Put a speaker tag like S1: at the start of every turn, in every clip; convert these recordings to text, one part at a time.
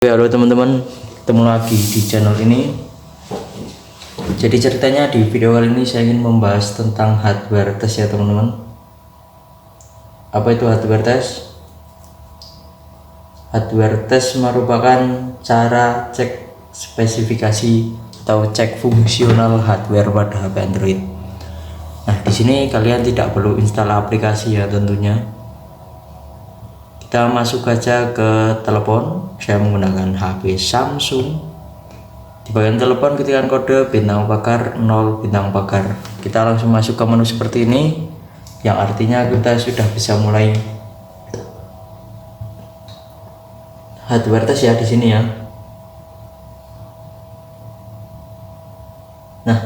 S1: Halo teman-teman, ketemu lagi di channel ini. Jadi ceritanya di video kali ini saya ingin membahas tentang hardware test ya teman-teman. Apa itu hardware test? Hardware test merupakan cara cek spesifikasi atau cek fungsional hardware pada HP Android. Nah, di sini kalian tidak perlu install aplikasi ya tentunya. Kita masuk aja ke telepon. Saya menggunakan HP Samsung. Di bagian telepon ketikkan kode bintang pagar 0 bintang pagar. Kita langsung masuk ke menu seperti ini, yang artinya kita sudah bisa mulai hardware test ya di sini ya. Nah,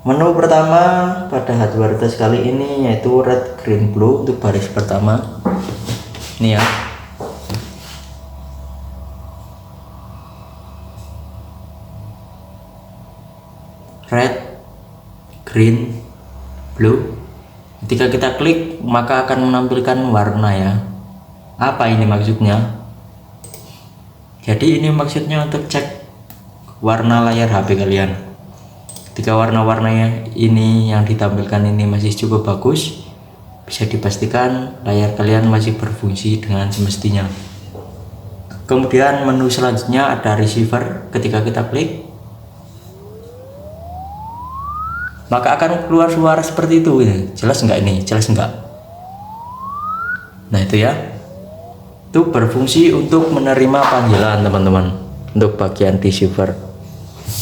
S1: menu pertama pada hardware test kali ini yaitu red, green, blue untuk baris pertama. Ini ya. Red, green, blue. Ketika kita klik maka akan menampilkan warna ya. Apa ini maksudnya? Jadi ini maksudnya untuk cek warna layar HP kalian. Ketika warna-warnanya ini yang ditampilkan ini masih cukup bagus, bisa dipastikan layar kalian masih berfungsi dengan semestinya. Kemudian menu selanjutnya ada receiver. Ketika kita klik maka akan keluar suara seperti itu. Jelas nggak ini? Jelas nggak? Nah itu ya, itu berfungsi untuk menerima panggilan teman-teman untuk bagian receiver.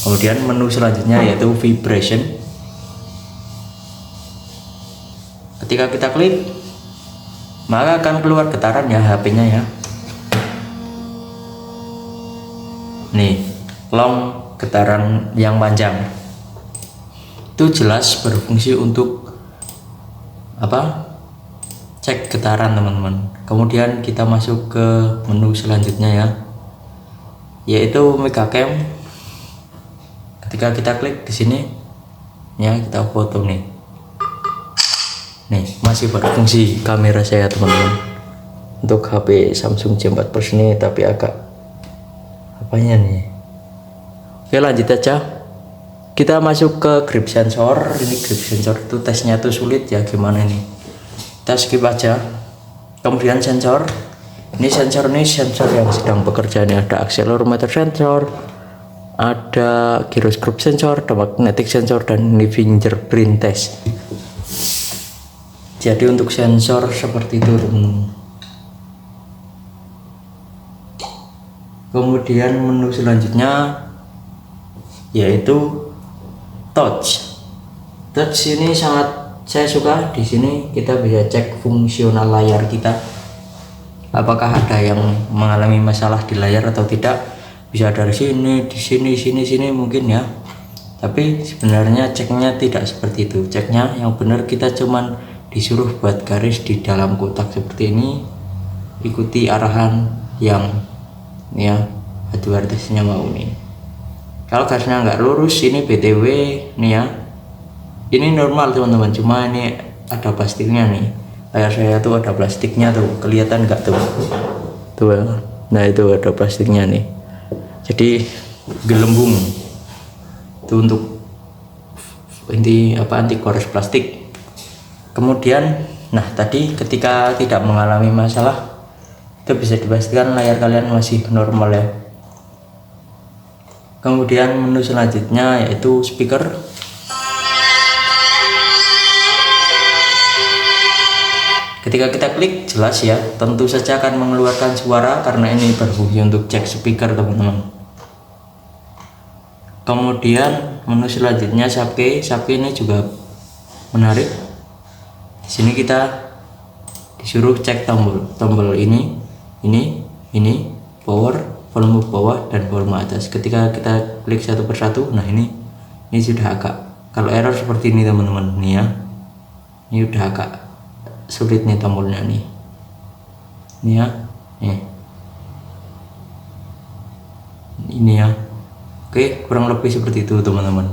S1: Kemudian menu selanjutnya yaitu vibration. Ketika kita klik maka akan keluar getaran ya HP-nya ya. Nih, long getaran yang panjang. Itu jelas berfungsi untuk apa? Cek getaran teman-teman. Kemudian kita masuk ke menu selanjutnya ya, yaitu Megacam. Ketika kita klik di sini ya, kita foto nih. Nih, masih berfungsi kamera saya teman-teman untuk HP Samsung J4 Plus ini, tapi agak apanya nih. Oke, lanjut aja. Kita masuk ke grip sensor. Ini grip sensor itu tesnya tuh sulit ya, gimana ini? Kita skip aja. Kemudian sensor. Ini sensor yang sedang bekerja. Ini ada accelerometer sensor, ada gyroscope sensor, ada magnetic sensor, dan ini fingerprint test. Jadi untuk sensor seperti itu teman-teman. Kemudian menu selanjutnya yaitu touch. Touch ini sangat saya suka. Di sini kita bisa cek fungsional layar kita, apakah ada yang mengalami masalah di layar atau tidak. Bisa dari sini, di sini mungkin ya. Tapi sebenarnya ceknya tidak seperti itu. Ceknya yang benar kita cuman disuruh buat garis di dalam kotak seperti ini, ikuti arahan yang ya hardware testnya mau nih. Kalau garisnya nggak lurus, ini BTW nih ya, ini normal teman-teman, cuma ini ada plastiknya nih. Layar saya tuh ada plastiknya tuh, kelihatan nggak tuh? Tuh, nah itu ada plastiknya nih, jadi gelembung itu untuk inti apa, anti gores plastik. Kemudian, nah tadi ketika tidak mengalami masalah, itu bisa dipastikan layar kalian masih normal ya. Kemudian menu selanjutnya yaitu speaker. Ketika kita klik, jelas ya, tentu saja akan mengeluarkan suara karena ini berfungsi untuk cek speaker teman-teman. Kemudian menu selanjutnya subkey. Subkey ini juga menarik. Di sini kita disuruh cek tombol ini, power, volume bawah, dan volume atas. Ketika kita klik satu persatu, nah ini sudah agak, kalau error seperti ini teman-teman nih ya, ini udah agak sulit nih tombolnya nih ya, ini ya. Oke, kurang lebih seperti itu teman-teman.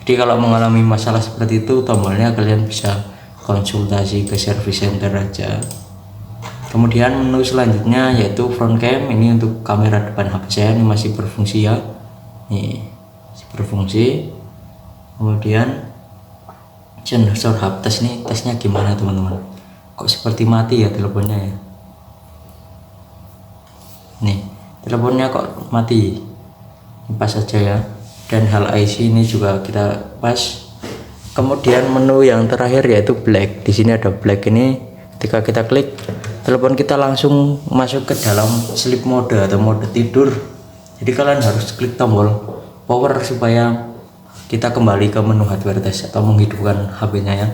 S1: Jadi kalau mengalami masalah seperti itu tombolnya, kalian bisa konsultasi ke service center aja. Kemudian menu selanjutnya yaitu front cam, ini untuk kamera depan HP saya, ini masih berfungsi ya, ini masih berfungsi. Kemudian sensor hap tes, nih tesnya gimana teman-teman, kok seperti mati ya teleponnya ya, nih teleponnya kok mati, pas saja ya. Dan hal IC ini juga kita pas. Kemudian menu yang terakhir yaitu black, di sini ada black, ini ketika kita klik telepon kita langsung masuk ke dalam sleep mode atau mode tidur. Jadi kalian harus klik tombol power supaya kita kembali ke menu hardware test atau menghidupkan HP-nya ya.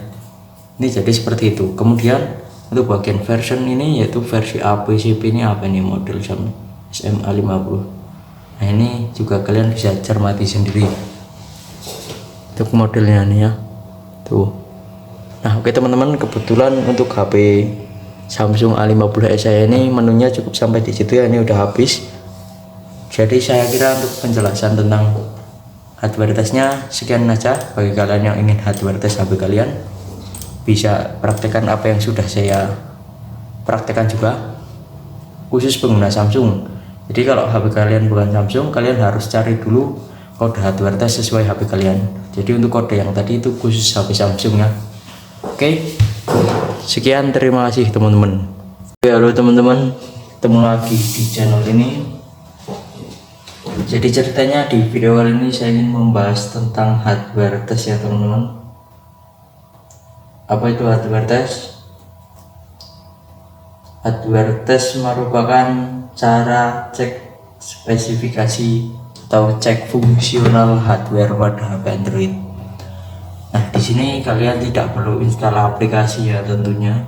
S1: Ini jadi seperti itu. Kemudian untuk bagian version ini yaitu versi APCP, ini apa ini, model SMA50. Nah ini juga kalian bisa cermati sendiri untuk modelnya nih ya tuh. Nah oke teman-teman, kebetulan untuk HP Samsung A50s saya ini menunya cukup sampai di situ ya, ini udah habis. Jadi saya kira untuk penjelasan tentang hardware testnya sekian aja. Bagi kalian yang ingin hardware test HP kalian, bisa praktekkan apa yang sudah saya praktekkan juga, khusus pengguna Samsung. Jadi kalau HP kalian bukan Samsung, kalian harus cari dulu kode hardware test sesuai HP kalian. Jadi untuk kode yang tadi itu khusus HP Samsung ya. Oke, sekian, terima kasih teman-teman. Halo teman-teman, ketemu lagi di channel ini. Jadi ceritanya di video kali ini saya ingin membahas tentang hardware test ya teman-teman. Apa itu hardware test? Hardware test merupakan cara cek spesifikasi atau cek fungsional hardware pada HP Android. Nah, di sini kalian tidak perlu install aplikasi ya tentunya.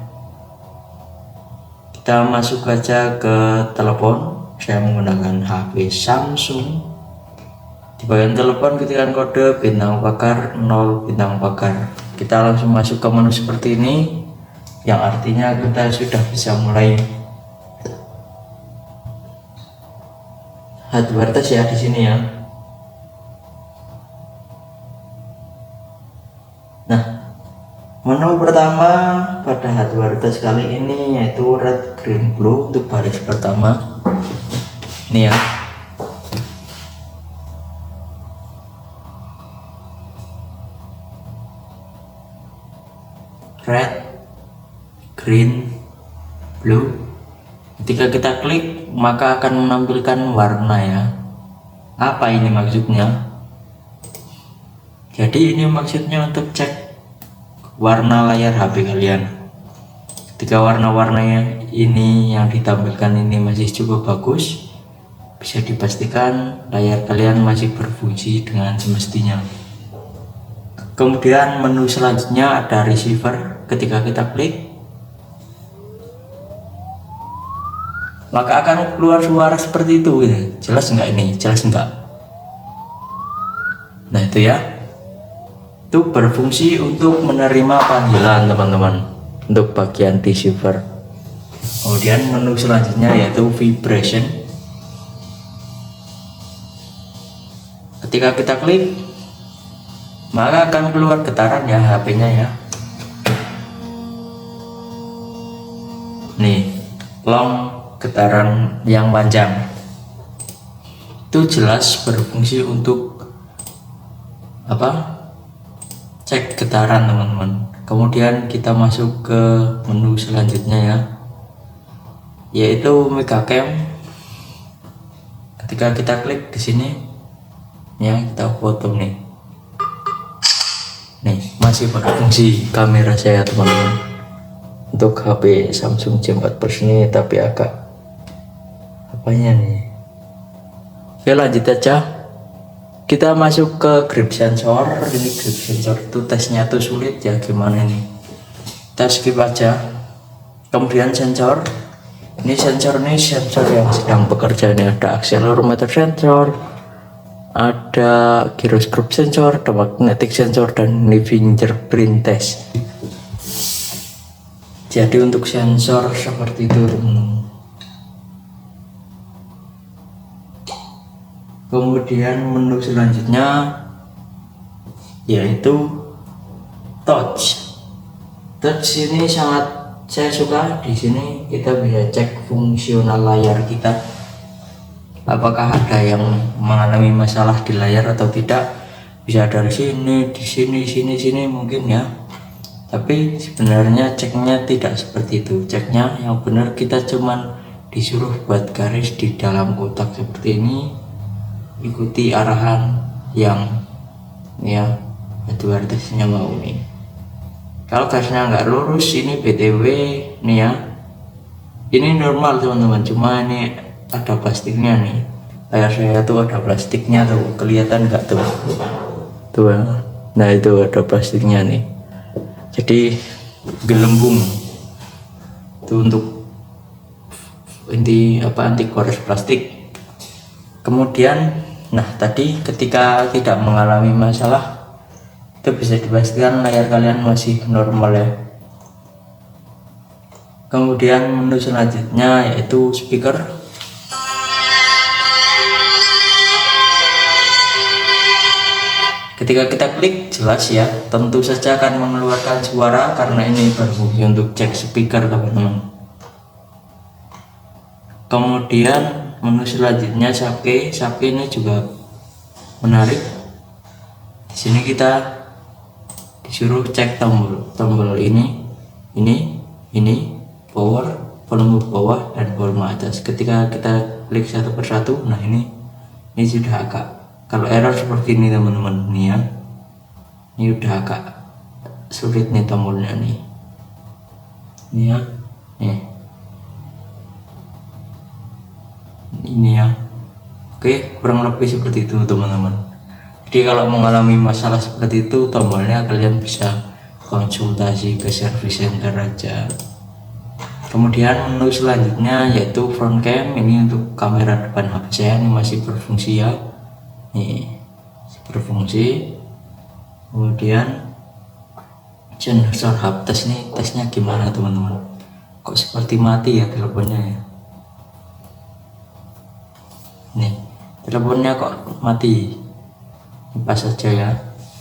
S1: Kita masuk aja ke telepon. Saya menggunakan HP Samsung. Di bagian telepon ketikkan kode bintang pagar 0 bintang pagar. Kita langsung masuk ke menu seperti ini, yang artinya kita sudah bisa mulai hardware test ya di sini ya. Nah, menu pertama pada hardware test kali ini yaitu red, green, blue untuk baris pertama. Ini ya. Red, green, blue. Ketika kita klik maka akan menampilkan warna ya. Apa ini maksudnya? Jadi ini maksudnya untuk cek warna layar HP kalian. Ketika warna-warnanya ini yang ditampilkan ini masih cukup bagus, bisa dipastikan layar kalian masih berfungsi dengan semestinya. Kemudian menu selanjutnya ada receiver. Ketika kita klik maka akan keluar suara seperti itu gitu. Jelas enggak ini? Jelas enggak? Nah itu ya, itu berfungsi untuk menerima panggilan teman-teman untuk bagian receiver. Kemudian menu selanjutnya yaitu vibration. Ketika kita klik maka akan keluar getaran ya HP-nya ya. Nih, long, getaran yang panjang. Itu jelas berfungsi untuk apa? Cek getaran teman-teman. Kemudian kita masuk ke menu selanjutnya ya, yaitu Mega Cam. Ketika kita klik di sini ya, kita foto nih. Nih, masih berfungsi kamera saya teman-teman untuk HP Samsung J4 Plus ini, tapi agak apanya nih. Oke, lanjut aja. Kita masuk ke grip sensor. Ini grip sensor itu tesnya tuh sulit ya, gimana nih, kita skip aja. Kemudian sensor, ini sensor yang sedang bekerja. Ini ada accelerometer sensor, ada gyroscope sensor, ada magnetic sensor, dan ini fingerprint test. Jadi untuk sensor seperti itu teman-teman. Kemudian menu selanjutnya yaitu touch. Touch ini sangat saya suka di sini kita bisa cek fungsional layar kita, apakah ada yang mengalami masalah di layar atau tidak. Bisa dari sini, di sini mungkin ya. Tapi sebenarnya ceknya tidak seperti itu. Ceknya yang benar kita cuman disuruh buat garis di dalam kotak seperti ini, ikuti arahan yang ya advertisenya mau nih. Kalau garisnya nggak lurus, ini BTW nih ya, ini normal teman-teman, cuma ini ada plastiknya nih. Layar saya tuh ada plastiknya tuh, kelihatan nggak tuh? Tuh, nah itu ada plastiknya nih, jadi gelembung itu untuk anti gores plastik. Kemudian nah tadi ketika tidak mengalami masalah, itu bisa dipastikan layar kalian masih normal ya. Kemudian menu selanjutnya yaitu speaker. Ketika kita klik, jelas ya, tentu saja akan mengeluarkan suara karena ini berfungsi untuk cek speaker teman-teman. Kemudian menu selanjutnya Sake ini juga menarik. Di sini kita disuruh cek tombol ini power, volume bawah dan volume atas. Ketika kita klik satu persatu, nah ini sudah agak, kalau error seperti ini teman-teman nih ya, ini udah agak sulit nih tombolnya nih ya, ini ya. Oke, kurang lebih seperti itu teman-teman. Jadi kalau mengalami masalah seperti itu tombolnya, kalian bisa konsultasi ke service center aja. Kemudian menu selanjutnya yaitu front cam. Ini untuk kamera depan HP saya, ini masih berfungsi ya, nih berfungsi. Kemudian sensor hub test, nih tesnya gimana teman-teman, kok seperti mati ya teleponnya ya, nih teleponnya kok mati, pas saja ya.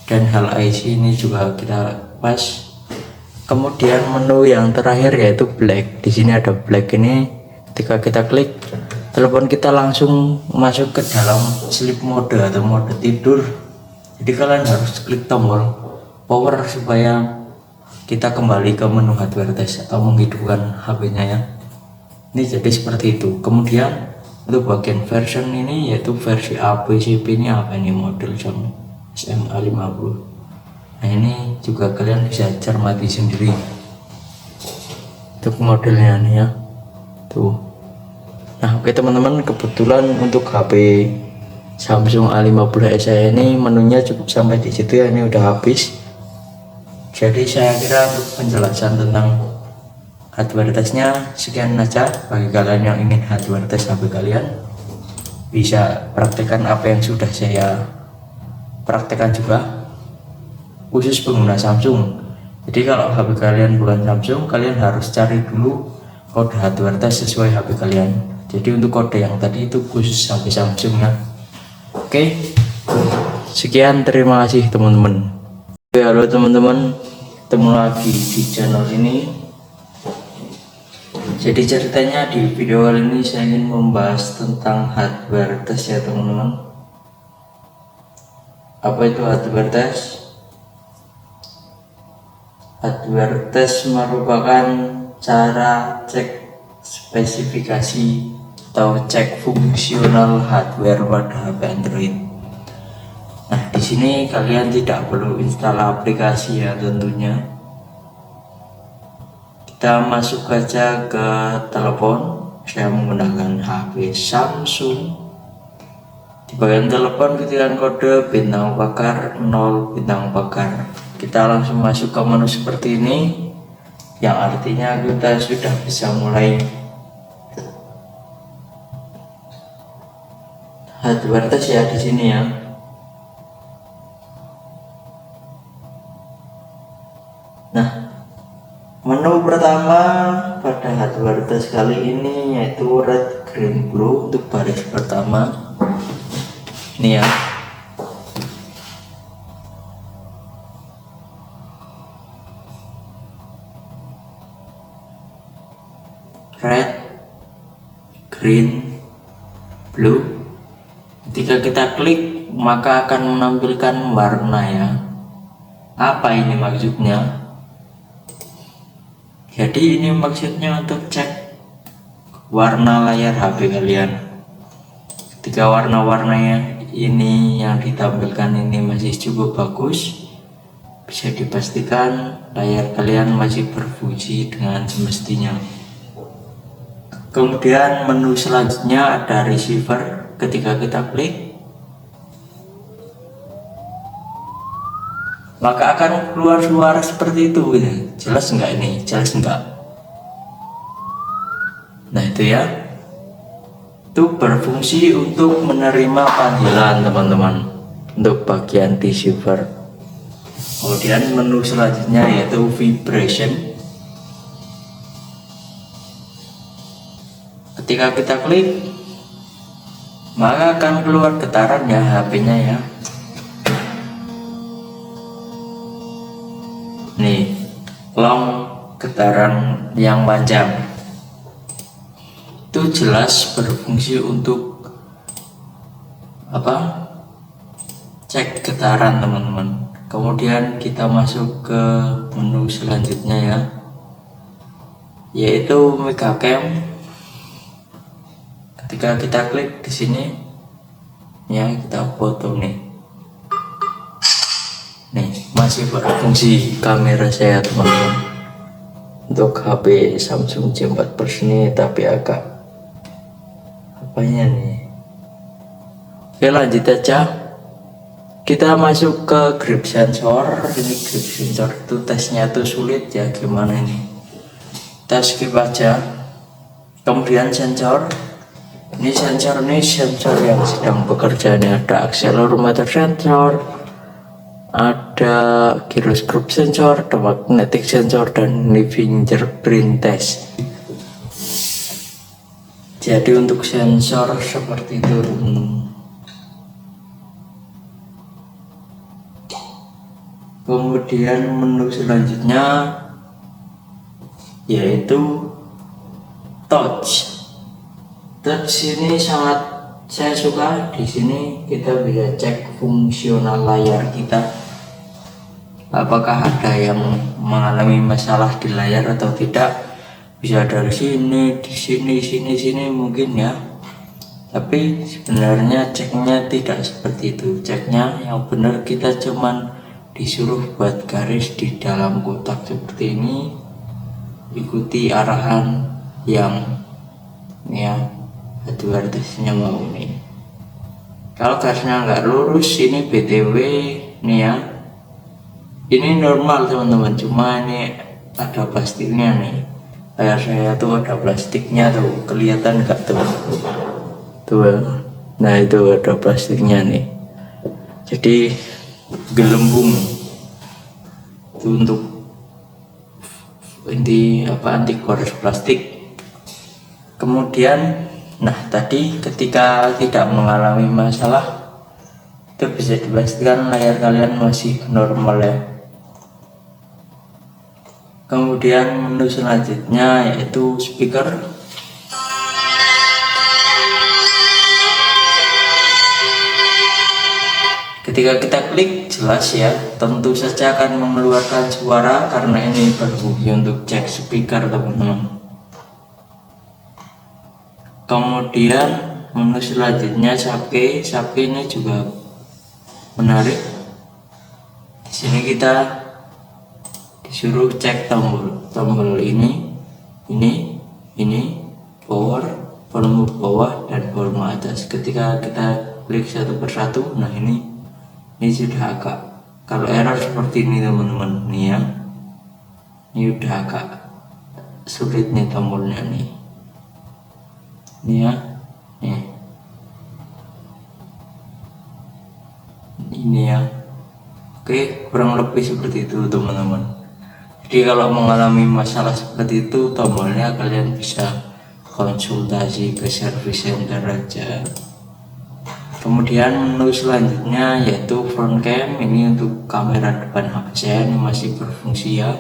S1: Dan hal IC ini juga kita pas. Kemudian menu yang terakhir yaitu black. Di sini ada black ini, ketika kita klik, telepon kita langsung masuk ke dalam sleep mode atau mode tidur. Jadi kalian harus klik tombol power supaya kita kembali ke menu hardware test atau menghidupkan HP-nya ya. Ini jadi seperti itu. Kemudian untuk bagian version ini yaitu versi APCP, ini apa ini, model SMA50. Nah ini juga kalian bisa cermati sendiri untuk modelnya nih ya tuh. Nah oke teman-teman, kebetulan untuk HP Samsung A50s saya ini menunya cukup sampai di situ ya, ini udah habis. Jadi saya kira untuk penjelasan tentang hardware testnya sekian aja. Bagi kalian yang ingin hardware test HP kalian, bisa praktekkan apa yang sudah saya praktekkan juga, khusus pengguna Samsung. Jadi kalau HP kalian bukan Samsung, kalian harus cari dulu kode hardware test sesuai HP kalian. Jadi untuk kode yang tadi itu khusus HP Samsung ya. Oke, sekian, terima kasih teman-teman. Halo teman-teman, ketemu lagi di channel ini. Jadi ceritanya di video kali ini saya ingin membahas tentang hardware test ya teman-teman. Apa itu hardware test? Hardware test merupakan cara cek spesifikasi atau cek fungsional hardware pada HP Android. Nah, di sini kalian tidak perlu install aplikasi ya tentunya. Kita masuk aja ke telepon. Saya menggunakan HP Samsung. Di bagian telepon ketikkan kode bintang pakar 0 bintang pakar. Kita langsung masuk ke menu seperti ini, yang artinya kita sudah bisa mulai hardware test ya di sini ya. Nah, menu pertama pada hardware test kali ini yaitu red, green, blue untuk baris pertama. Ini ya. green, blue. Ketika kita klik maka akan menampilkan warna ya. Apa ini maksudnya? Jadi ini maksudnya untuk cek warna layar HP kalian. Ketika warna-warnanya ini yang ditampilkan ini masih cukup bagus, bisa dipastikan layar kalian masih berfungsi dengan semestinya. Kemudian menu selanjutnya ada receiver. Ketika kita klik maka akan keluar suara seperti itu gitu. Jelas enggak ini? Jelas enggak? Nah itu ya, itu berfungsi untuk menerima panggilan teman-teman untuk bagian receiver. Kemudian menu selanjutnya yaitu vibration. Ketika kita klik maka akan keluar getaran ya HP-nya ya. Nih, long getaran yang panjang. Itu jelas berfungsi untuk apa? Cek getaran teman-teman. Kemudian kita masuk ke menu selanjutnya ya, yaitu megacam. Ketika kita klik di sini ya, kita foto nih. Nih, masih berfungsi kamera saya teman-teman. Untuk HP Samsung J4 Plus ini tapi agak apanya nih. Oke, lanjut aja. Kita masuk ke grip sensor. Ini grip sensor itu tesnya tuh sulit ya, gimana ini? Kita skip aja. Kemudian sensor. Ini sensor yang sedang bekerja. Ini ada accelerometer sensor, ada gyroscope sensor, ada magnetic sensor, dan ini fingerprint test. Jadi untuk sensor seperti itu. Kemudian menu selanjutnya yaitu touch. Touch ini sangat saya suka. Di sini kita bisa cek fungsional layar kita, apakah ada yang mengalami masalah di layar atau tidak. Bisa dari sini, di sini mungkin ya. Tapi sebenarnya ceknya tidak seperti itu. Ceknya yang benar kita cuman disuruh buat garis di dalam kotak seperti ini, ikuti arahan yang ya hardware-nya mau nih. Kalau garisnya nggak lurus, ini BTW nih ya, ini normal teman-teman, cuma ini ada plastiknya nih. Layar saya tuh ada plastiknya tuh, kelihatan nggak tuh? Tuh, nah itu ada plastiknya nih. Jadi gelembung itu untuk inti apa, anti gores plastik. Kemudian nah tadi ketika tidak mengalami masalah itu bisa dipastikan layar kalian masih normal ya. Kemudian menu selanjutnya yaitu speaker. Ketika kita klik jelas ya, tentu saja akan mengeluarkan suara karena ini berfungsi untuk cek speaker teman-teman. Kemudian menu selanjutnya Sake ini juga menarik. Di sini kita disuruh cek tombol ini, power, volume bawah dan volume atas. Ketika kita klik satu persatu, nah ini sudah agak, kalau error seperti ini teman-teman nih ya, ini udah agak sulit nih tombolnya nih. Ini ya, ini ya. Oke, kurang lebih seperti itu teman-teman. Jadi kalau mengalami masalah seperti itu tombolnya kalian bisa konsultasi ke service center aja. Kemudian menu selanjutnya yaitu front cam. Ini untuk kamera depan HP saya, ini masih berfungsi ya,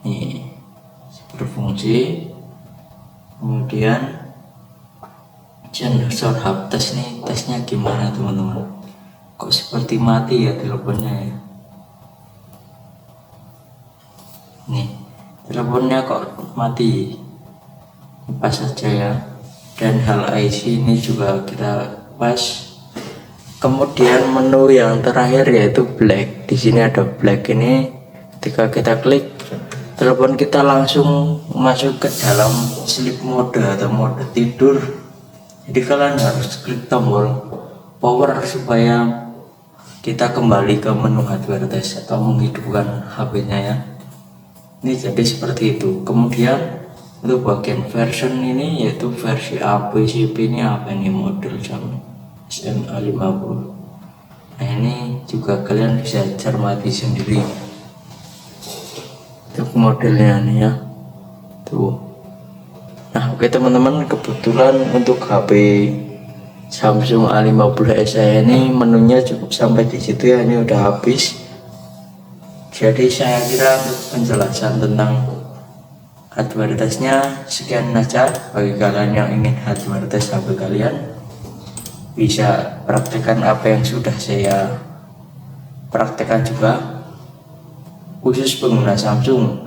S1: ini berfungsi. Kemudian Sensor hub tes nih, tesnya gimana teman-teman? Kok seperti mati ya teleponnya ya? Nih, teleponnya kok mati. Pas saja ya. Dan hal IC ini juga kita pas. Kemudian menu yang terakhir yaitu black. Di sini ada black ini. Ketika kita klik, telepon kita langsung masuk ke dalam sleep mode atau mode tidur. Jadi kalian harus klik tombol power supaya kita kembali ke menu hardware test atau menghidupkan HP-nya ya. Ini jadi seperti itu. Kemudian untuk bagian version ini yaitu versi APCP ini apa ini, model jam SMA50. Nah ini juga kalian bisa cermati sendiri untuk modelnya nih ya tuh. Nah oke teman-teman, kebetulan untuk HP Samsung A50s saya ini menunya cukup sampai di situ ya, ini udah habis. Jadi saya kira untuk penjelasan tentang hardware testnya sekian saja. Bagi kalian yang ingin hardware test HP kalian, bisa praktekkan apa yang sudah saya praktekkan juga, khusus pengguna Samsung.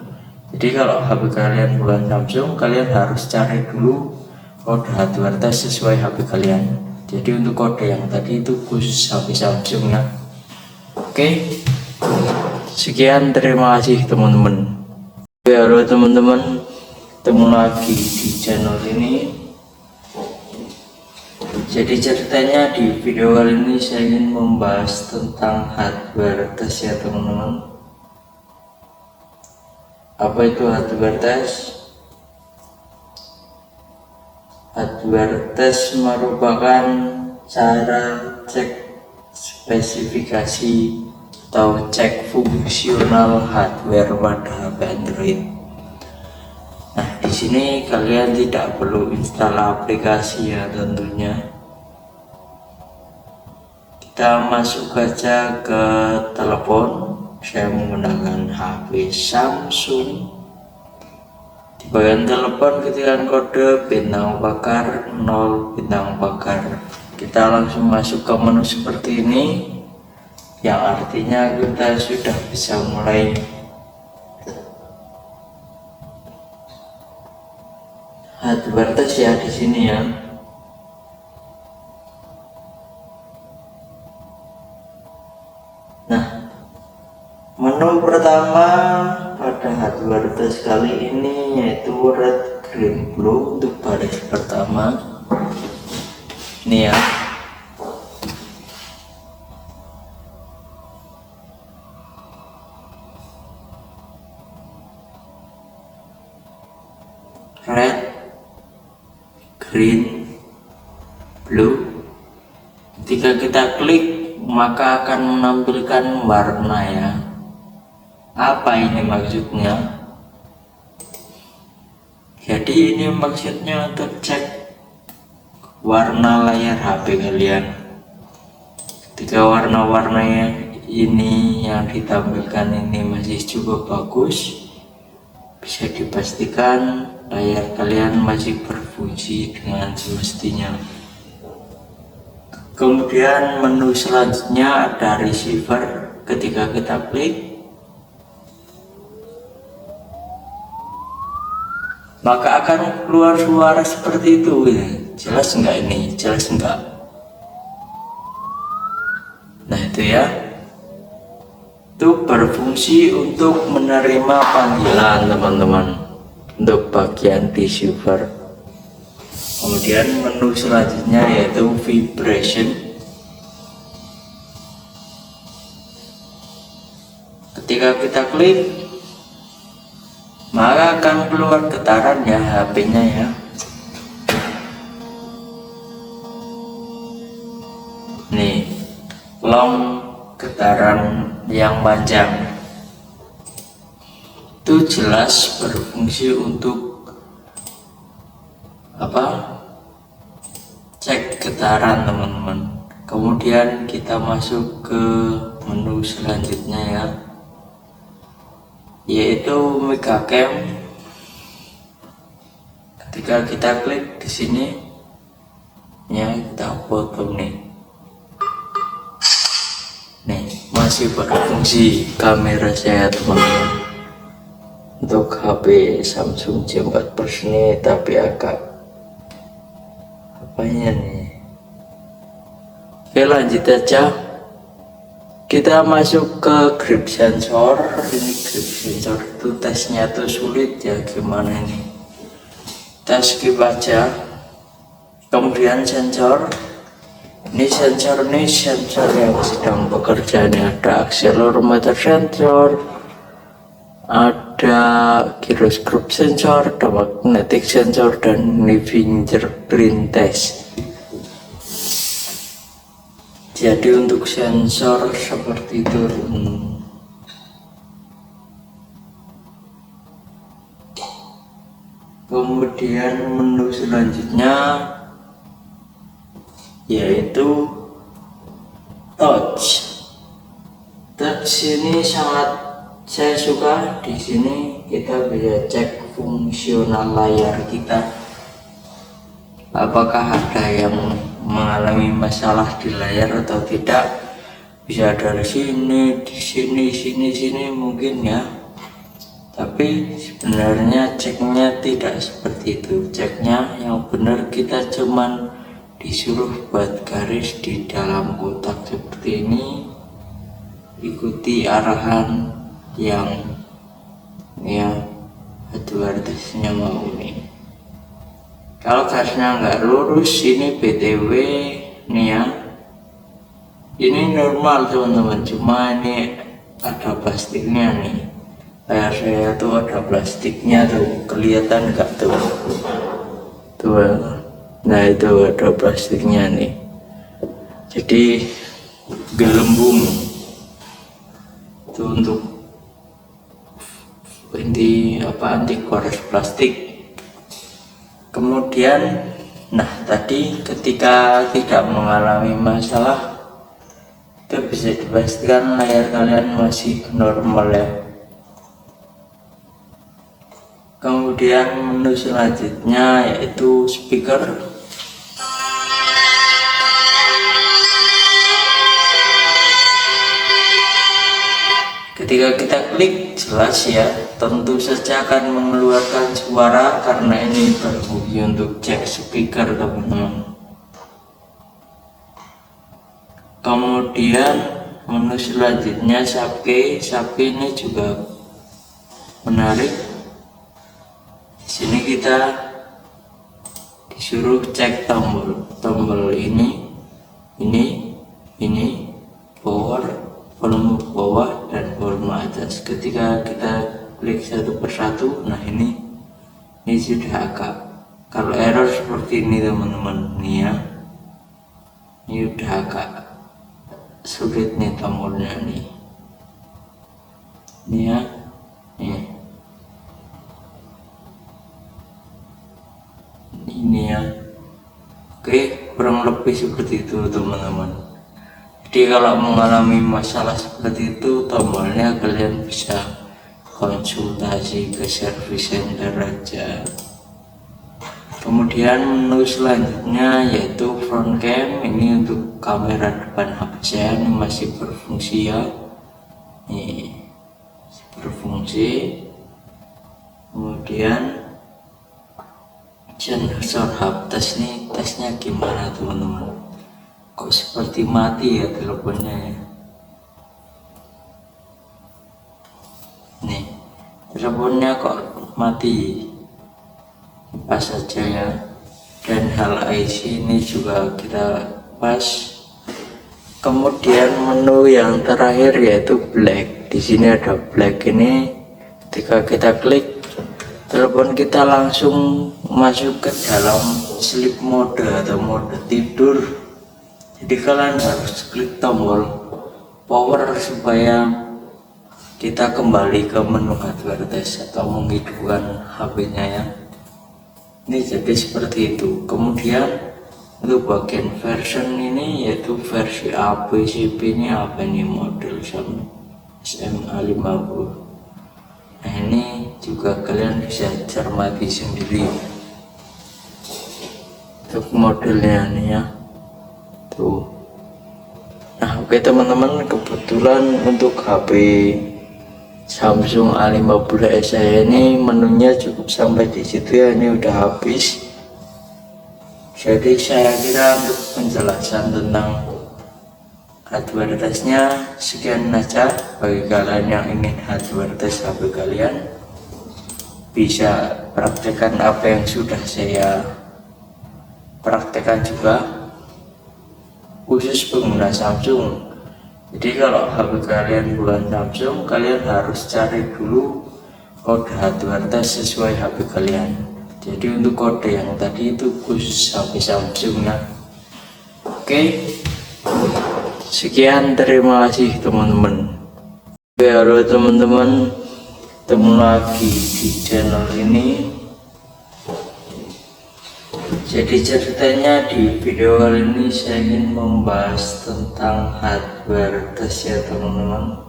S1: Jadi kalau HP kalian bukan Samsung, kalian harus cari dulu kode hardware test sesuai HP kalian. Jadi untuk kode yang tadi itu khusus HP Samsung ya. Oke, sekian, terima kasih teman-teman. Halo teman-teman, ketemu lagi di channel ini. Jadi ceritanya di video kali ini saya ingin membahas tentang hardware test ya teman-teman. Apa itu hardware test? Hardware test merupakan cara cek spesifikasi atau cek fungsional hardware pada HP Android. Nah, di sini kalian tidak perlu install aplikasi ya tentunya. Kita masuk aja ke telepon. Saya menggunakan HP Samsung. Di bagian telepon ketikkan kode bintang bakar 0 bintang bakar. Kita langsung masuk ke menu seperti ini, yang artinya kita sudah bisa mulai hardware test ya di sini ya. Nah, menu pertama pada hardware test kali ini yaitu red, green, blue untuk baris pertama. Ini ya. Red, green, blue. Ketika kita klik maka akan menampilkan warna ya. Apa ini maksudnya? Jadi ini maksudnya untuk cek warna layar HP kalian. Ketika warna-warnanya ini yang ditampilkan ini masih cukup bagus, bisa dipastikan layar kalian masih berfungsi dengan semestinya. Kemudian menu selanjutnya ada receiver. Ketika kita klik maka akan keluar suara seperti itu ya. Jelas enggak ini? Jelas enggak? Nah itu ya, itu berfungsi untuk menerima panggilan teman-teman untuk bagian receiver. Kemudian menu selanjutnya yaitu vibration. Ketika kita klik maka akan keluar getaran ya HP-nya ya. Nih, long getaran yang panjang. Itu jelas berfungsi untuk apa? Cek getaran teman-teman. Kemudian kita masuk ke menu selanjutnya ya, yaitu Megacam. Ketika kita klik di sini Ya, kita potong nih. Nih, masih berfungsi kamera saya teman-teman. Untuk HP Samsung J4 Plus ini tapi agak apanya nih. Oke, lanjut aja. Kita masuk ke grip sensor. Ini grip sensor itu tesnya tuh sulit ya, gimana ini? Kita skip aja. Kemudian sensor. Ini sensor yang sedang bekerja. Ini ada accelerometer sensor, ada gyroscope sensor, ada magnetic sensor, dan ini fingerprint test. Jadi untuk sensor seperti itu. Kemudian menu selanjutnya yaitu touch. Touch ini sangat saya suka. Di sini kita bisa cek fungsional layar kita, apakah ada yang mengalami masalah di layar atau tidak. Bisa dari sini, di sini mungkin ya. Tapi sebenarnya ceknya tidak seperti itu. Ceknya yang benar kita cuman disuruh buat garis di dalam kotak seperti ini, ikuti arahan yang ya advertisenya mau nih. Kalau garisnya nggak lurus, ini BTW nih ya, ini normal teman-teman, cuma ini ada plastiknya nih. Layar saya tuh ada plastiknya tuh, kelihatan nggak tuh? Tuh. Nah itu ada plastiknya nih, jadi gelembung itu untuk anti gores plastik. Kemudian nah tadi ketika tidak mengalami masalah, itu bisa dipastikan layar kalian masih normal ya. Kemudian menu selanjutnya yaitu speaker. Ketika kita klik, jelas ya, tentu saja akan mengeluarkan suara karena ini berfungsi untuk cek speaker teman-teman. Kemudian menu selanjutnya Sharpkey. Sharpkey ini juga menarik. Di sini kita disuruh cek tombol ini, power, volume bawah dan volume atas. Ketika kita klik satu persatu, nah ini sudah agak, kalau error seperti ini teman-teman nih ya, ini udah agak sulit nih tombolnya nih ya, ini ya. Oke, kurang lebih seperti itu teman-teman. Jadi kalau mengalami masalah seperti itu, tombolnya kalian bisa konsultasi ke service center aja. Kemudian menu selanjutnya yaitu front cam. Ini untuk kamera depan HP saya, ini masih berfungsi ya, ini berfungsi. Kemudian sensor hub tes nih, tesnya gimana teman-teman? Kok seperti mati ya teleponnya ya. Nih teleponnya kok mati, pas saja ya. Dan hal IC ini juga kita pas. Kemudian menu yang terakhir yaitu black. Di sini ada black ini, ketika kita klik, telepon kita langsung masuk ke dalam sleep mode atau mode tidur. Jadi kalian harus klik tombol power supaya kita kembali ke menu advertise atau menghidupkan HP-nya ya. Ini jadi seperti itu. Kemudian untuk bagian version ini yaitu versi APCP nya apa ini, model SMA50. Nah ini juga kalian bisa cermati sendiri. untuk modelnya nih ya tuh. Nah oke teman-teman, kebetulan untuk HP Samsung A50s saya ini menunya cukup sampai di situ ya, ini udah habis. Jadi saya kira untuk penjelasan tentang hardware testnya sekian saja. Bagi kalian yang ingin hardware test HP kalian, bisa praktekkan apa yang sudah saya praktekkan juga, khusus pengguna Samsung. Jadi kalau HP kalian bukan Samsung, kalian harus cari dulu kode hardware test sesuai HP kalian. Jadi untuk kode yang tadi itu khusus HP Samsung ya. Oke, sekian, terima kasih teman-teman. Oke, halo teman-teman, ketemu lagi di channel ini. Jadi ceritanya di video kali ini saya ingin membahas tentang hardware test ya teman-teman.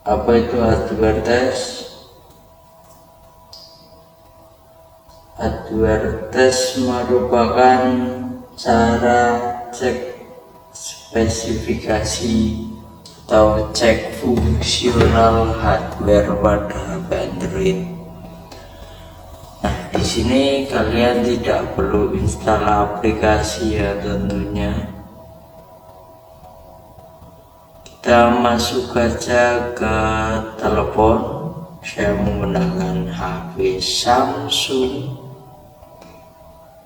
S1: Apa itu hardware test? Hardware test merupakan cara cek spesifikasi atau cek fungsional hardware pada HP Android. Nah, di sini kalian tidak perlu install aplikasi ya tentunya. Kita masuk aja ke telepon. Saya menggunakan HP Samsung.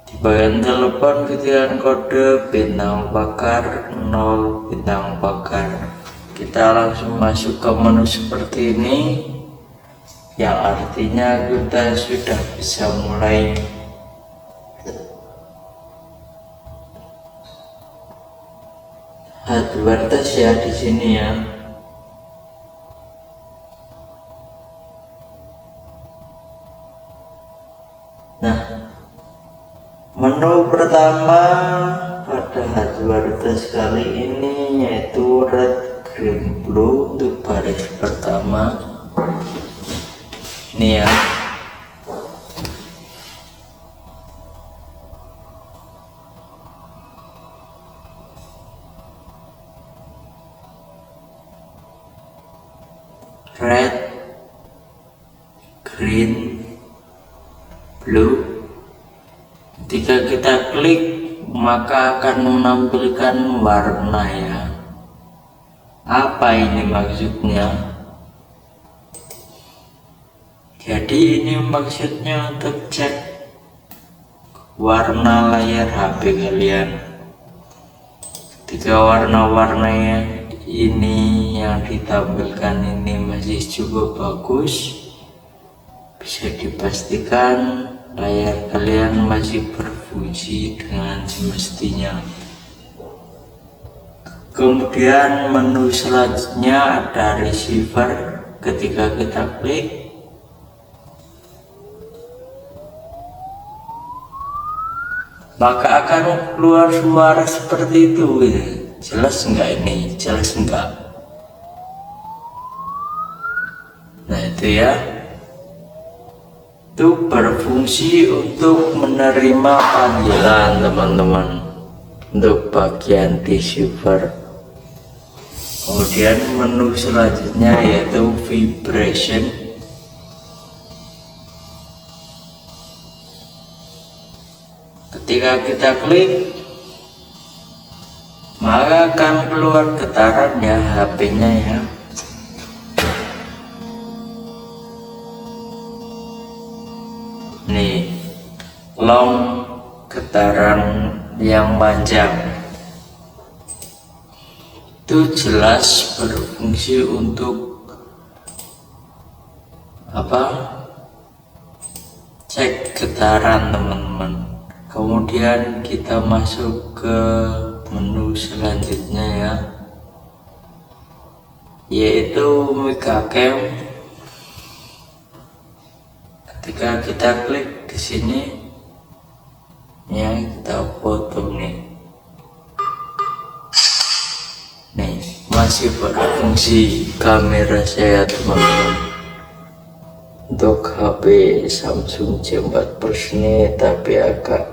S1: Di bagian telepon ketikkan kode bintang pagar 0 bintang pagar. Kita langsung masuk ke menu seperti ini, yang artinya kita sudah bisa mulai hardware test ya di sini ya. Nah, menu pertama pada hardware test kali ini yaitu red, green, blue untuk baris pertama. Ini ya. Red, green, blue. Ketika kita klik maka akan menampilkan warna ya. Apa ini maksudnya? Jadi ini maksudnya untuk cek warna layar HP kalian. Ketika warna-warnanya ini yang ditampilkan ini masih cukup bagus, bisa dipastikan layar kalian masih berfungsi dengan semestinya. Kemudian menu selanjutnya ada receiver. Ketika kita klik maka akan keluar suara seperti itu. Jelas enggak ini? Jelas enggak? Nah itu ya, itu berfungsi untuk menerima panggilan teman-teman, untuk bagian receiver. Kemudian menu selanjutnya yaitu vibration. Ketika kita klik maka akan keluar getaran ya HP-nya ya. Nih, long, getaran yang panjang. Itu jelas berfungsi untuk apa? Cek getaran teman-teman. Kemudian kita masuk ke menu selanjutnya ya, yaitu megacam. Ketika kita klik di sini ya, kita foto nih. masih berfungsi kamera saya teman-teman. Untuk untuk HP Samsung J4 Plus ini, tapi agak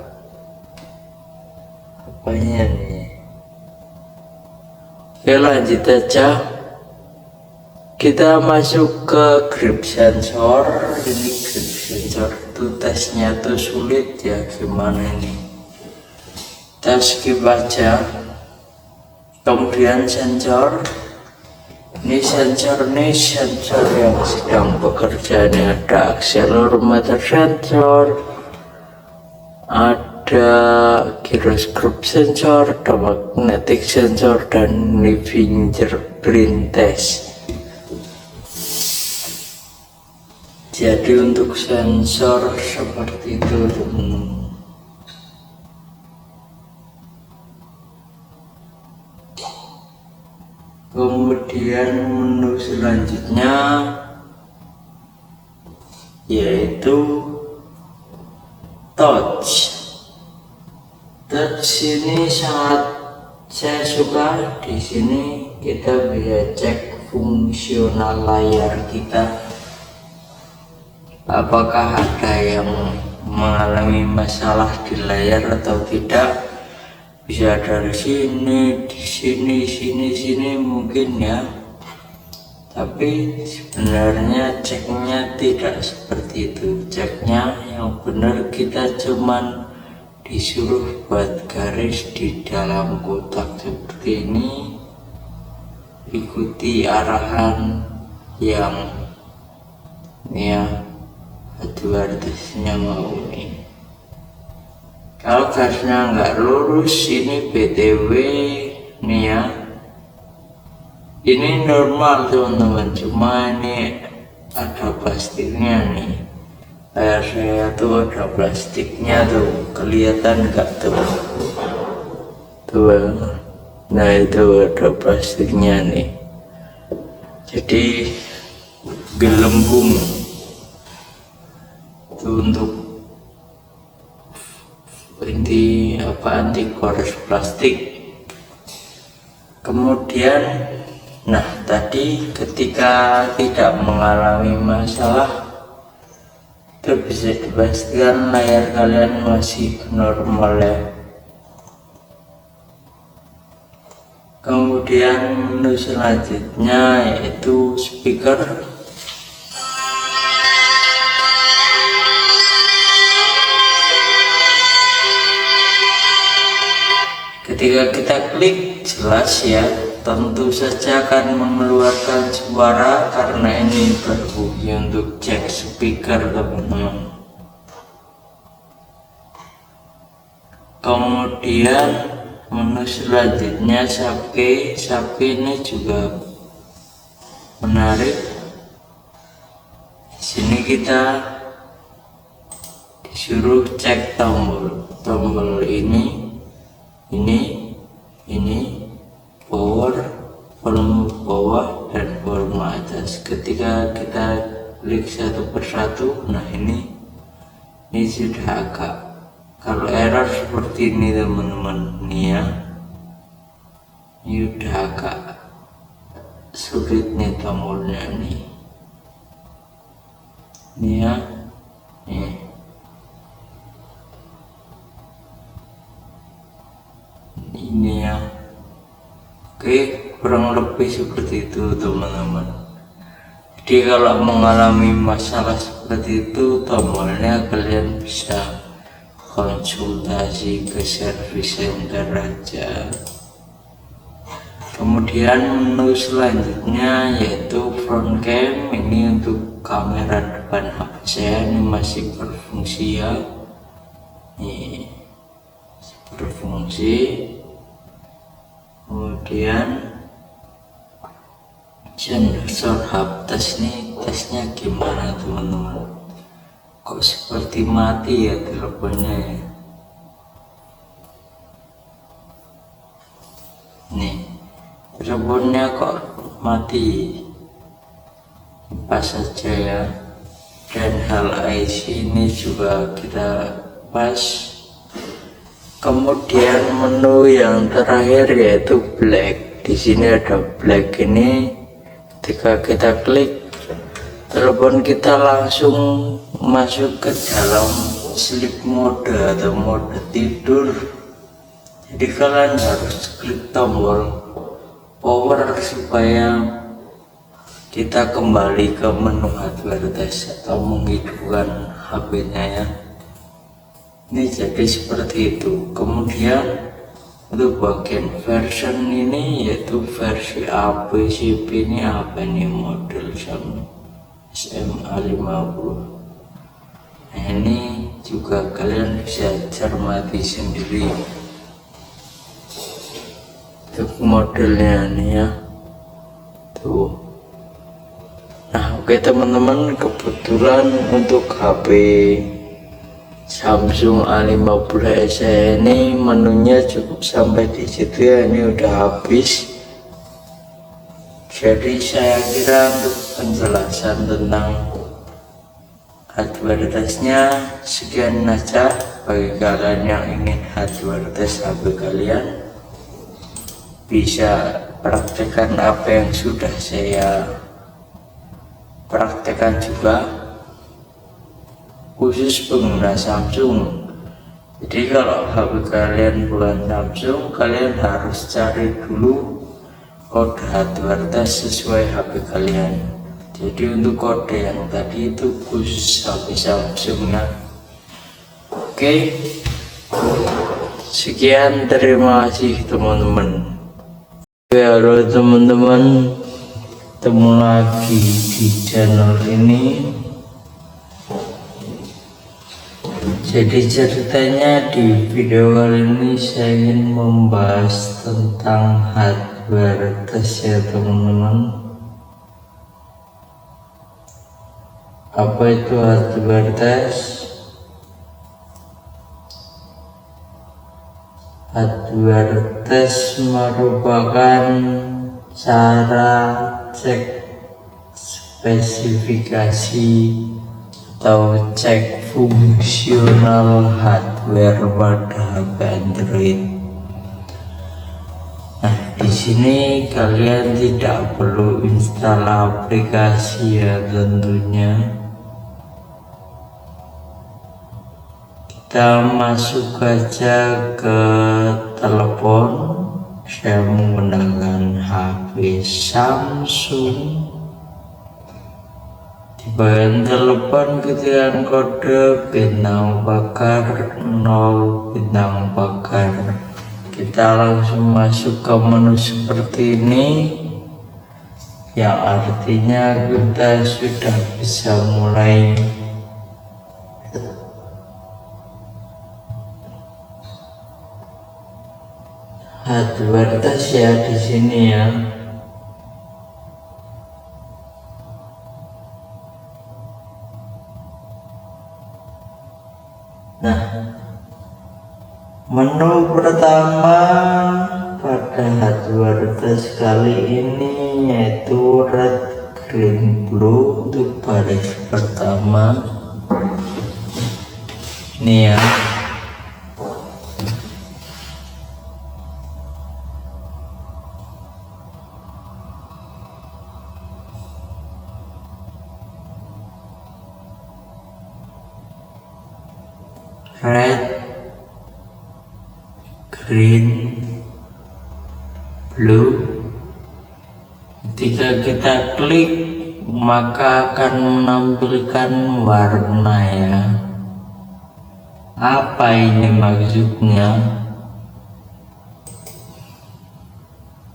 S1: apanya nih. Oke, lanjut aja. Kita masuk ke grip sensor. Ini grip sensor itu tesnya tuh sulit ya, gimana ini, kita skip aja. Kemudian sensor ini sensor yang sedang bekerja. Ini ada accelerometer sensor, ada gyroscope sensor, ada magnetic sensor, dan ini fingerprint test. Jadi untuk sensor seperti itu teman-teman. Kemudian menu selanjutnya yaitu touch. Touch ini sangat saya suka. Di sini kita bisa cek fungsional layar kita, apakah ada yang mengalami masalah di layar atau tidak. Bisa dari sini, di sini mungkin ya. Tapi sebenarnya ceknya tidak seperti itu. Ceknya yang benar kita cuman disuruh buat garis di dalam kotak seperti ini, ikuti arahan yang ya advertisenya mau ini. Kalau garisnya nggak lurus, ini BTW nih ya, ini normal teman-teman, cuma ini ada plastiknya nih. Layar saya tuh ada plastiknya tuh, kelihatan nggak tuh? Tuh, nah itu ada plastiknya nih, jadi gelembung itu untuk anti gores plastik. Kemudian nah tadi ketika tidak mengalami masalah itu bisa dipastikan layar kalian masih normal ya. Kemudian menu selanjutnya yaitu speaker. Ketika kita klik, jelas ya, tentu saja akan mengeluarkan suara karena ini berfungsi untuk cek speaker teman-teman. Kemudian menu selanjutnya Sapi ini juga menarik. Di sini kita disuruh cek tombol ini power, volume bawah dan volume atas. Ketika kita klik satu persatu, nah ini sudah agak, kalau error seperti ini teman-teman nih ya, ini udah agak sulit nih tombolnya nih ya, nih. Ini ya, oke, kurang lebih seperti itu teman-teman. Jadi kalau mengalami masalah seperti itu, tombolnya kalian bisa konsultasi ke service center aja. Kemudian menu selanjutnya yaitu front cam. Ini untuk kamera depan HP saya, ini masih berfungsi ya, ini berfungsi. Kemudian sensor hub test nih, tesnya gimana teman-teman? Kok seperti mati ya teleponnya ya? Nih, teleponnya kok mati? Pas saja ya. Dan hal IC ini juga kita pas. Kemudian menu yang terakhir yaitu black. Di sini ada black ini. Ketika kita klik, telepon kita langsung masuk ke dalam sleep mode atau mode tidur. Jadi kalian harus klik tombol power supaya kita kembali ke menu hardware test atau menghidupkan HP-nya ya. Ini jadi seperti itu. Kemudian untuk bagian version ini yaitu versi APCP, ini apa nih, model SMA50. Nah ini juga kalian bisa cermati sendiri untuk modelnya nih ya, tuh. Nah oke teman-teman, kebetulan untuk HP Samsung A50 SE ini menunya cukup sampai di situ ya, ini udah habis. Jadi saya kira untuk penjelasan tentang hardware testnya sekian saja. Bagi kalian yang ingin hardware test HP kalian, bisa praktekkan apa yang sudah saya praktekkan juga, khusus pengguna Samsung. Jadi kalau HP kalian bukan Samsung, kalian harus cari dulu kode hardware test sesuai HP kalian. Jadi untuk kode yang tadi itu khusus HP Samsung ya. Oke, sekian, terima kasih teman-teman. Halo teman-teman, ketemu lagi di channel ini. Jadi ceritanya di video kali ini saya ingin membahas tentang hardware test ya teman-teman. Apa itu hardware test? Hardware test merupakan cara cek spesifikasi atau cek fungsional hardware pada HP Android. Nah, di sini kalian tidak perlu install aplikasi ya tentunya. Kita masuk aja ke telepon. Saya menggunakan HP Samsung. Di bagian telepon ketikkan kode bintang pagar 0 bintang pagar. Kita langsung masuk ke menu seperti ini, yang artinya kita sudah bisa mulai hardware test ya di sini ya. Nah, menu pertama pada hardware test kali ini yaitu red, green, blue untuk baris pertama. Ini ya. Red, green, blue. Ketika kita klik maka akan menampilkan warna ya. Apa ini maksudnya?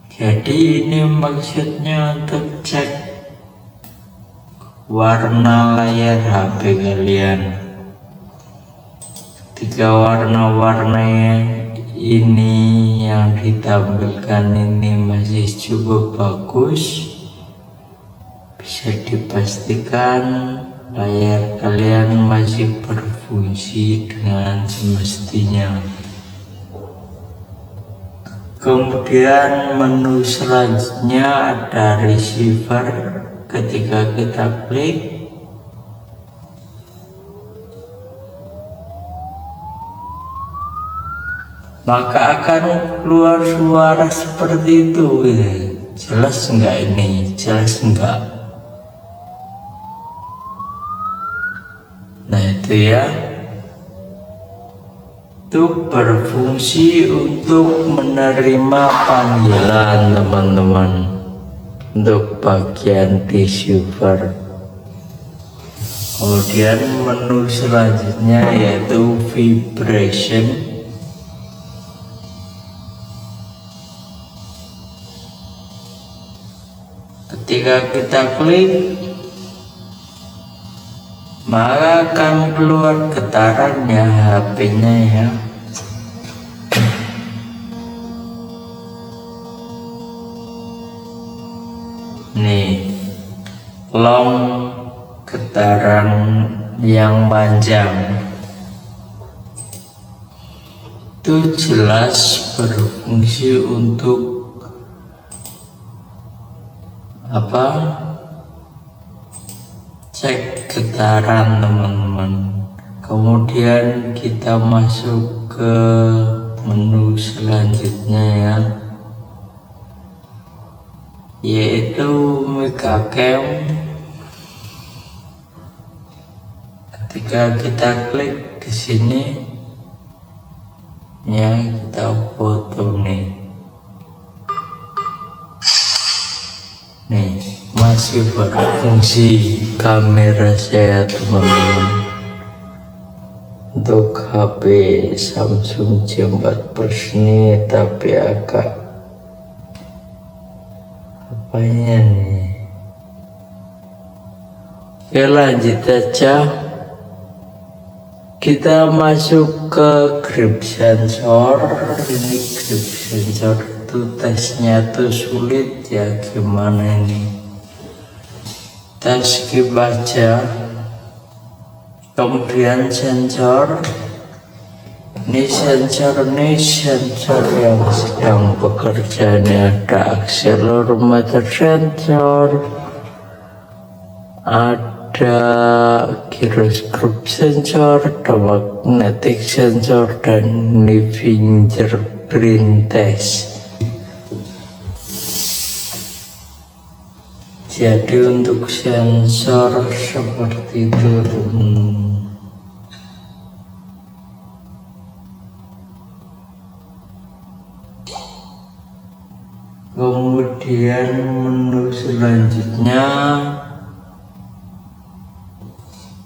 S1: Jadi ini maksudnya untuk cek warna layar HP kalian. Ketika warna-warnanya ini yang ditampilkan ini masih cukup bagus, bisa dipastikan layar kalian masih berfungsi dengan semestinya. Kemudian menu selanjutnya ada receiver. Ketika kita klik maka akan keluar suara seperti itu. Jelas enggak ini? Jelas enggak? Nah itu ya, itu berfungsi untuk menerima panggilan teman-teman, untuk bagian receiver. Kemudian menu selanjutnya yaitu vibration. Ketika kita klik, maka akan keluar getarannya HP-nya ya. Nih, long, getaran yang panjang. Itu jelas berfungsi untuk apa? Cek getaran teman-teman. Kemudian kita masuk ke menu selanjutnya ya, yaitu Megacam. Ketika kita klik di sini ya, kita foto nih. Nih, masih berfungsi kamera saya teman-teman, untuk HP Samsung J4 Plus ini, tapi agak apanya nih. Oke, lanjut aja. Kita masuk ke grip sensor. Ini grip sensor itu tesnya tuh sulit ya, gimana ini, kita skip aja. Kemudian sensor, ini sensor yang sedang bekerja. Ini ada accelerometer sensor, ada gyroscope sensor, ada magnetic sensor, dan ini fingerprint test. Jadi untuk sensor seperti itu. Kemudian menu selanjutnya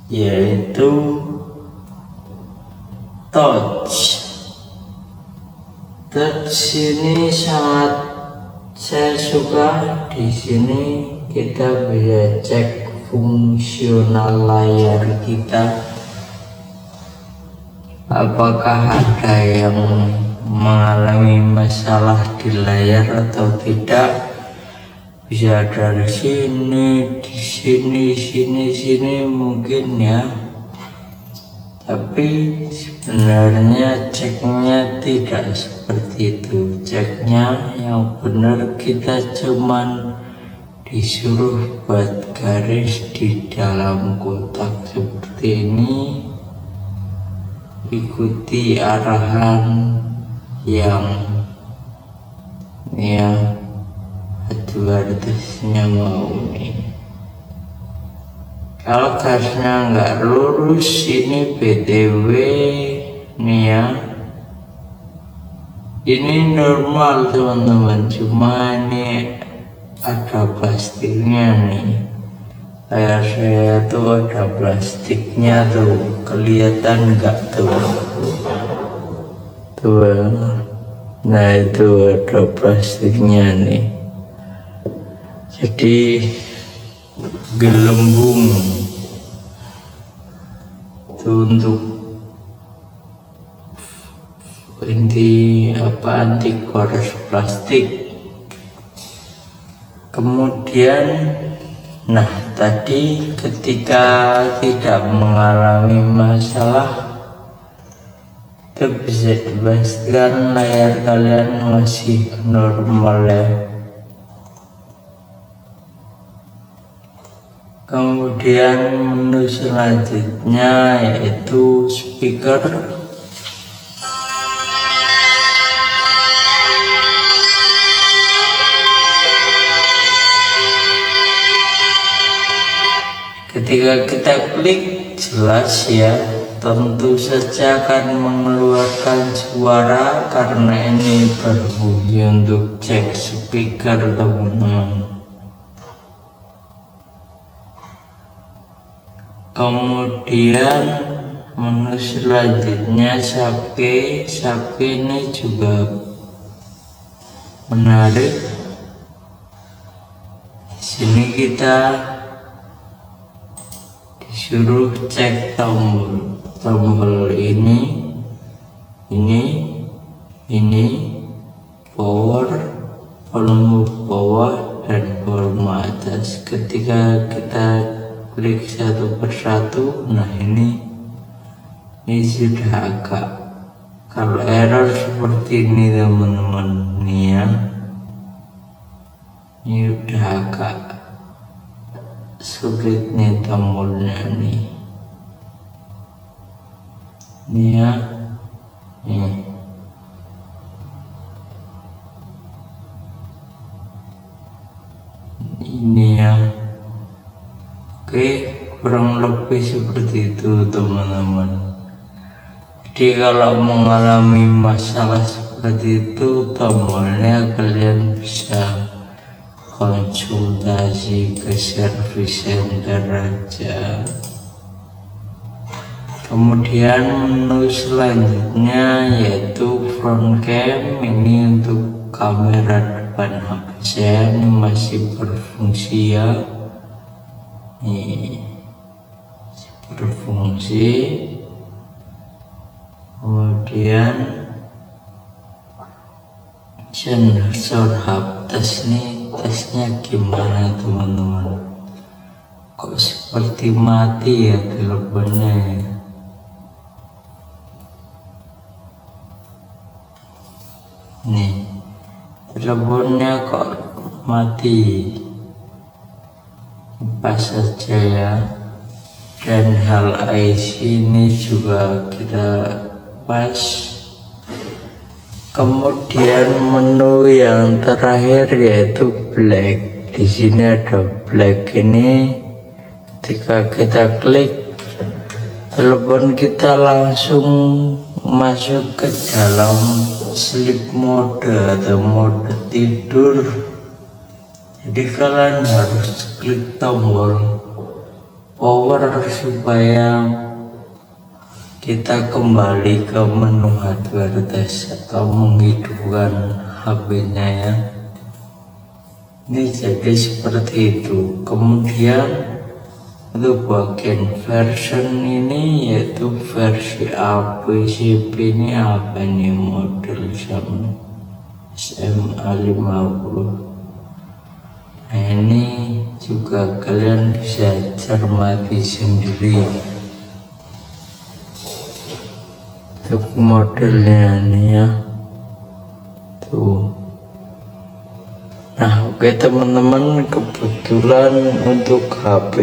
S1: yaitu touch. Touch ini sangat saya suka. Di sini kita bisa cek fungsional layar kita, apakah ada yang mengalami masalah di layar atau tidak. Bisa dari sini, di sini mungkin ya. Tapi sebenarnya ceknya tidak seperti itu. Ceknya yang benar kita cuman disuruh buat garis di dalam kotak seperti ini, ikuti arahan yang ya advertisnya mau nih. Kalau garisnya nggak lurus, ini BTW nih ya, ini normal teman-teman, cuma ini ada plastiknya nih. Layar saya tuh ada plastiknya tuh, kelihatan nggak tuh? Tuh, nah itu ada plastiknya nih. Jadi gelembung itu untuk inti apa, anti gores plastik. Kemudian nah tadi ketika tidak mengalami masalah, itu bisa dipastikan layar kalian masih normal ya. Kemudian menu selanjutnya yaitu speaker. Ketika kita klik, jelas ya, tentu saja akan mengeluarkan suara karena ini berfungsi untuk cek speaker teman-teman. Kemudian menu selanjutnya Sake ini juga menarik. Di sini kita disuruh cek tombol ini power, volume bawah dan volume atas. Ketika kita klik satu persatu, nah ini sudah agak, kalau error seperti ini teman-teman nih ya, ini udah agak sulit nih tombolnya nih ya, ini ya. Oke, kurang lebih seperti itu teman-teman. Jadi kalau mengalami masalah seperti itu, tombolnya kalian bisa konsultasi ke service center aja. Kemudian menu selanjutnya yaitu front cam, ini untuk kamera depan HP saya, ini masih berfungsi ya, ini berfungsi. Kemudian sensor haptes nih, tesnya gimana teman-teman, kok seperti mati ya teleponnya ya. Nih teleponnya kok mati, pas saja ya. Dan hal IC ini juga kita pas. Kemudian menu yang terakhir yaitu black. Di sini ada black ini, ketika kita klik, telepon kita langsung masuk ke dalam sleep mode atau mode tidur. Jadi kalian harus klik tombol power supaya kita kembali ke menu hardware test atau menghidupkan HP-nya ya. Ini jadi seperti itu. Kemudian untuk bagian version ini yaitu versi APCP, ini apa nih, model SMA50. Nah ini juga kalian bisa cermati sendiri untuk modelnya nih ya, tuh. Nah oke teman-teman, kebetulan untuk HP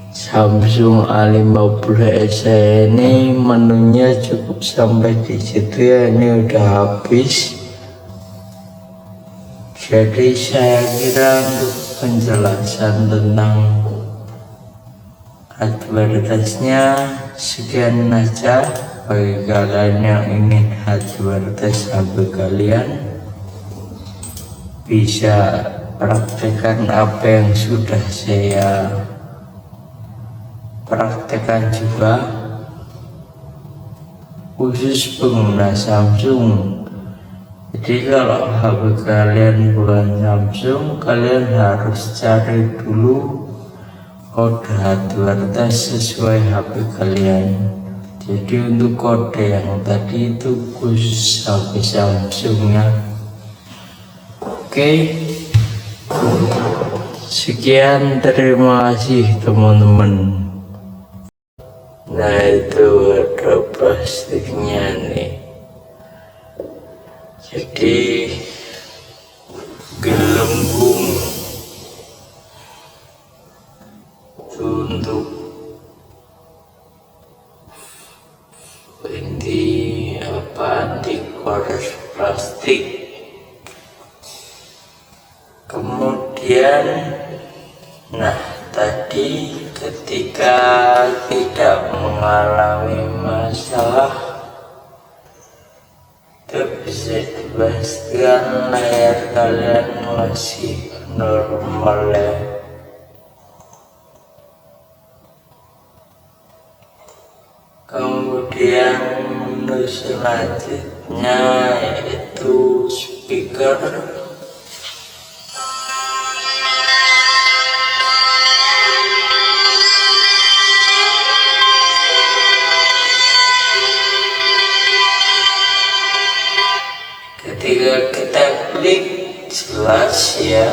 S1: Samsung A50s saya ini menunya cukup sampai di situ ya, ini udah habis. Jadi saya kira untuk penjelasan tentang hardware testnya sekian aja. Bagi kalian yang ingin hardware test HP kalian, bisa praktekkan apa yang sudah saya praktekkan juga. Khusus pengguna Samsung, jadi kalau HP kalian bukan Samsung, kalian harus cari dulu kode hardware test sesuai HP kalian. Jadi untuk kode yang tadi itu khusus HP Samsung ya. Oke, sekian, terima kasih teman-teman. Nah itu ada plastiknya nih. Jadi gelembung itu untuk anti kores plastik. Kemudian nah tadi ketika tidak mengalami masalah, itu bisa dipastikan layar kalian masih normal ya. Kemudian menu selanjutnya yaitu speaker. Ketika kita klik, jelas ya,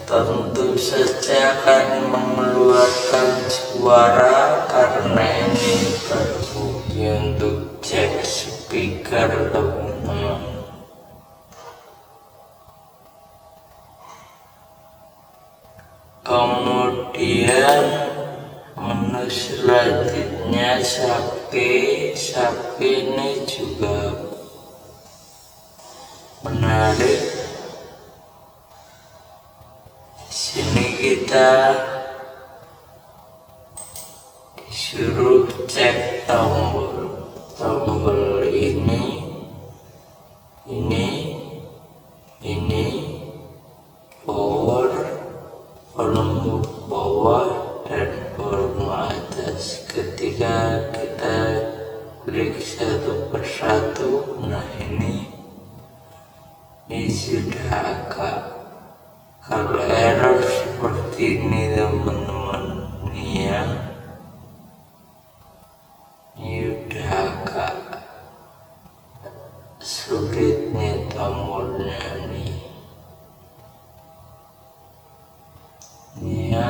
S1: tentu saja akan mengeluarkan suara karena ini berbunyi untuk cek speaker teman-teman. Kemudian menu selanjutnya sapi ini juga menarik. Sini kita disuruh cek tombol ini, power, volume bawah dan volume atas. Ketika kita klik satu persatu, nah ini sudah agak, kalau error seperti ini teman-teman ya, ini udah agak sulit nih tombolnya nih ya.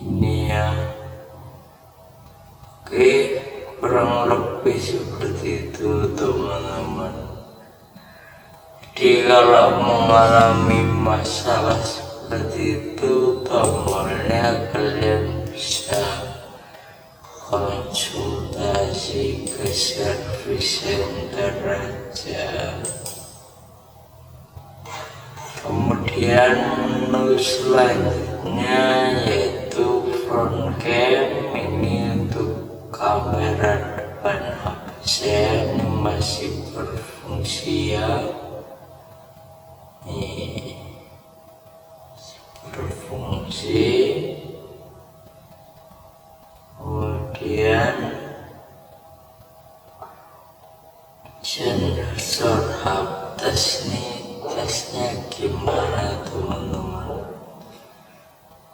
S1: Ini ya, oke, kurang lebih seperti itu teman-teman. Jadi kalau mengalami masalah seperti itu, tombolnya kalian bisa konsultasi ke service center aja. Kemudian menu selanjutnya yaitu front cam. Ini untuk kamera depan HP saya, ini masih berfungsi ya, ini berfungsi. Kemudian sensor tes nih, tesnya gimana teman-teman?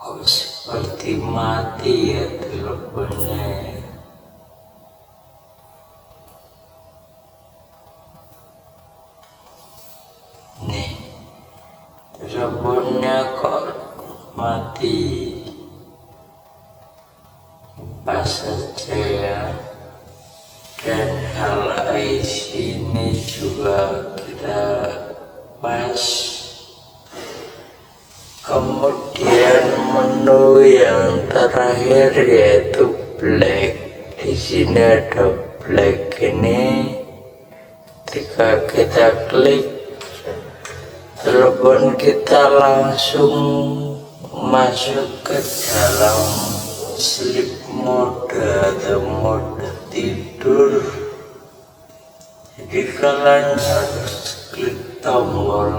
S1: Kok seperti mati ya teleponnya ya? Nih, teleponnya kok mati. Pas saja ya. Dan HLIC ini juga kita pas. Kemudian menu yang terakhir yaitu black. Di sini ada black ini. Ketika kita klik, telepon kita langsung masuk ke dalam sleep mode atau mode tidur. Jadi kalian harus klik tombol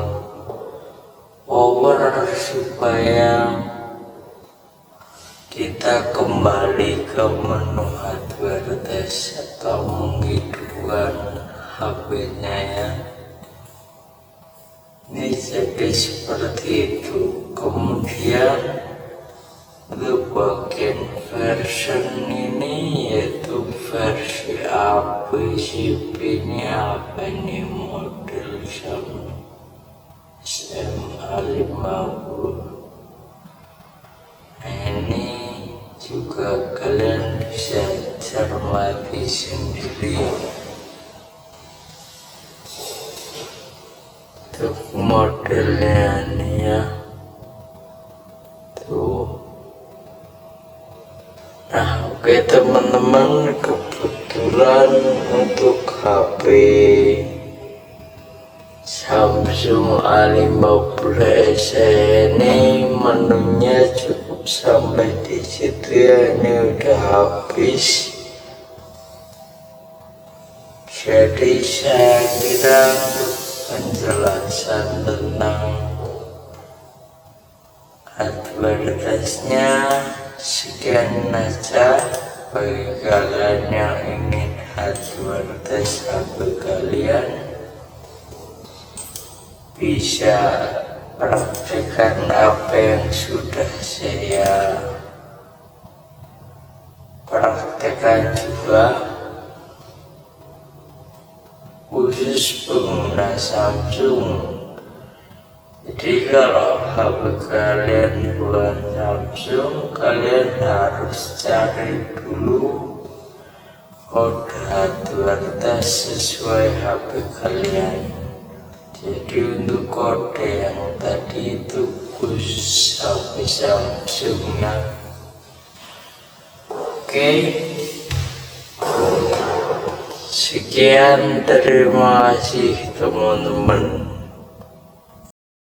S1: power supaya kita kembali ke menu hardware test atau menghidupkan HP-nya ya. Ini jadi seperti itu. Kemudian untuk bagian version ini yaitu versi ABCP ini apa ini, model SMA50. Ini juga kalian bisa cermati sendiri. Untuk modelnya nih ya, tuh. Nah, oke teman-teman, kebetulan untuk HP Samsung A50 ini menunya cukup sampai di situ ya, ini udah habis. Jadi saya kira penjelasan tentang advertisenya sekian aja. Bagi kalian yang ingin advertise HP kalian, bisa praktekkan apa yang sudah saya praktekkan juga, khusus pengguna Samsung. Jadi kalau HP kalian buat Samsung, kalian harus cari dulu kode advertise sesuai HP kalian. Jadi untuk kode yang tadi itu khusus HP Samsung ya. Oke, sekian, terima kasih teman-teman.